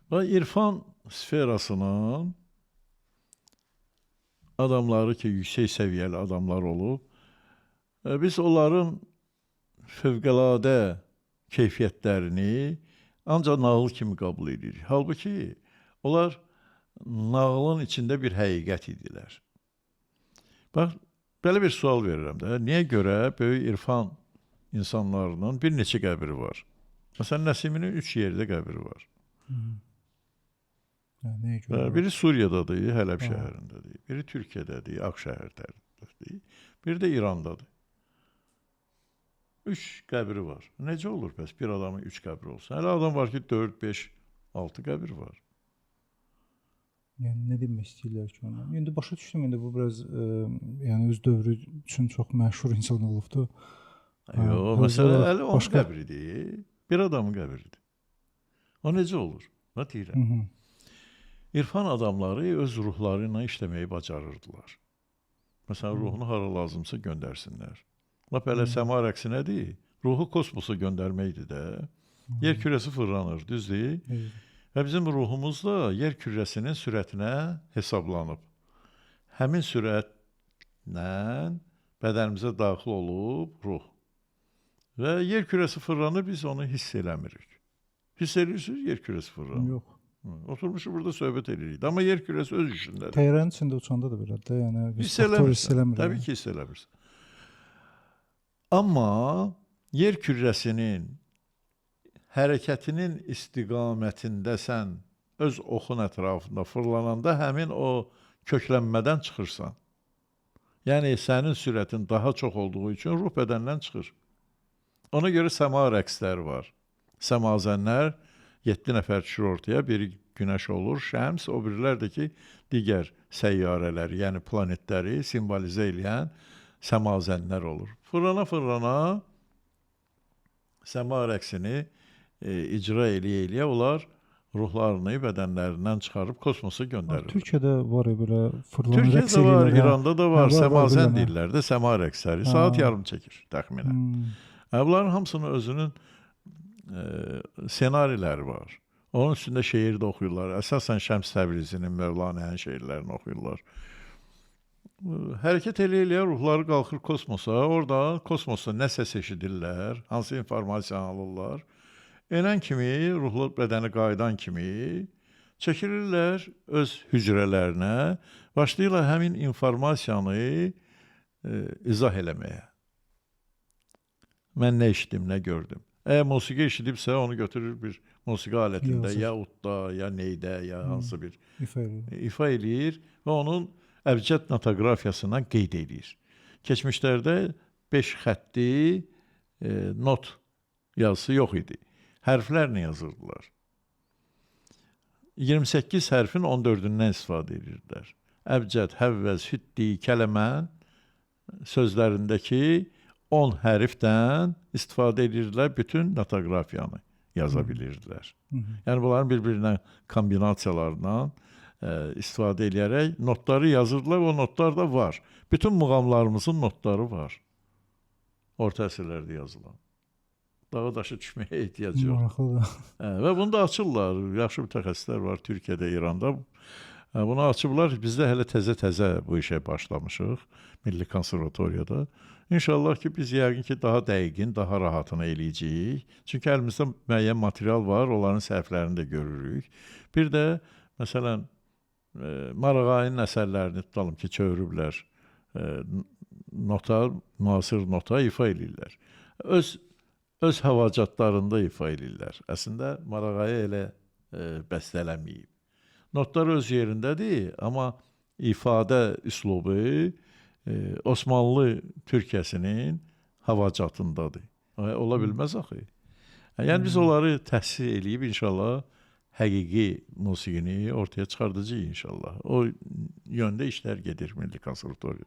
Və irfan sferasının adamları ki, yüksək səviyyəli adamlar olub, biz onların fövqəladə keyfiyyətlərini ancaq nağıl kimi qəbul edirik. Halbuki onlar nağılın içində bir həqiqət idilər. Bax, belə bir sual verirəm də. Niyə görə böyük irfan insanlarının bir neçə qəbri var? Məsələn, Nəsiminin 3 yerdə qəbri var. Nəyə görə? Biri Suriyadadır, Hələb şəhərindədir. Biri Türkiyədədir, Ağşəhərdədir. Biri də İrandadır. 3 qəbri var. Necə olur bəs bir adamın 3 qəbri olsun? Hələ adam var ki 4, 5, 6 qəbir var. Yəni nə demək istəyirlər ki ona? İndi başa düşdüm, indi bu biraz yəni öz dövrü üçün çox məşhur insan olubdu. Yox, məsələ hələ onun qəbridir. Bir adamın qəbridir. O necə olur? Nə deyirəm? İrfan adamları öz ruhları ilə işləməyi bacarırdılar. Məsələn, ruhunu hara lazımsa göndərsinlər. Lap elə səma rəqsi nədir? Ruhu kosmosa göndərməkdir də. Yer kürəsi fırlanır, düzdür? Və bizim ruhumuz da yer kürəsinin sürətinə hesablanıb. Həmin sürətlə bədənimizə daxil olub ruh. Və yer kürəsi fırlanır, biz onu hiss eləmirik. Hiss edirsiniz yer kürəsi fırlanır? Yox. Oturmuşuq burada söhbət edirik. Amma yer kürəsi öz işindədir. Təyyarənin içində uçanda da belədir. Yəni hiss eləmirsən. Təbii ki, hiss eləmirsən. Amma yer kürəsinin hərəkətinin istiqamətində sən öz oxun ətrafında fırlananda həmin o köklənmədən çıxırsan. Yəni sənin sürətin daha çox olduğu üçün ruh bədəndən çıxır. Ona görə səma rəqsləri var. Səmazənlər 7 nəfər düşür ortaya, biri günəş olur, şəms, o birilər də ki, digər səyyarələri, yəni planetləri simvolizə eləyən səmazənlər olur. Fırlana səma rəqsini icra eləyə onlar ruhlarını bədənlərindən çıxarıb kosmosa göndərir. Türkiyədə var belə fırlanan rəqs Türkiyədə var, eləyirlər. İranda da var, səmazən deyirlər də, səma rəqsləri. Saat yarım çəkir təxminən. Bunların hamısının özünün senariləri var. Onun üstündə şeir də oxuyurlar. Əsasən Şəms Təbrizinin, Mövlanənin şeirlərini oxuyurlar. Hərəkət eləyə ruhları qalxır kosmosa. Orada kosmosda nə səs eşidirlər, hansı informasiyanı alırlar. Enən kimi, ruhlu bədəni qayıdan kimi çəkilirlər öz hücrələrinə, başlayırlar həmin informasiyanı izah eləməyə. Mən nə eşitdim, nə gördüm. Əgər musiqi eşidibsə, onu götürür bir musiqi alətində, ya utda, ya neydə, ya hansı bir ifa eləyir və onun əbcəd notoqrafiyasından qeyd eləyir. Keçmişlərdə 5 xətti not yazısı yox idi. Hərflərlə yazırdılar. 28 hərfin 14-ündən istifadə edirdilər. Əbcəd, həvvəz, hüddi, kələmən sözlərindəki 10 hərfdən istifadə edirdilər, bütün notoqrafiyanı yaza bilirdilər. Yəni bunların bir-birinə kombinasiyalarından istifadə edərək notları yazırdılar, o notlar da var. Bütün muğamlarımızın notları var. Orta əsrlərdə yazılan. Dağa daşı düşməyə ehtiyac yox. Və bunu da açırlar. Yaxşı mütəxəssislər var Türkiyədə, İranda. Bunu açıblar. Biz də hələ təzə-təzə bu işə başlamışıq Milli Konservatoriyada. İnşallah ki, biz yəqin ki, daha dəqiqin, daha rahatını eləyəcəyik. Çünki əlimizdə müəyyən material var, onların səhvlərini də görürük. Bir də, məsələn, Marağayın əsərlərini tutalım ki, çeviriblər. Nota, müasir nota ifa eləyirlər. Öz havacatlarında ifa eləyirlər. Əslində, Marağayı elə bəstələməyib. Notlar öz yerindədir, amma ifadə üslubu Osmanlı Türkiyəsinin havacatındadır. Ola bilməz axı. Yəni biz onları təhsil eləyib inşallah həqiqi musiqini ortaya çıxardacağıq inşallah. O yöndə işlər gedir Milli Konservatoriyada.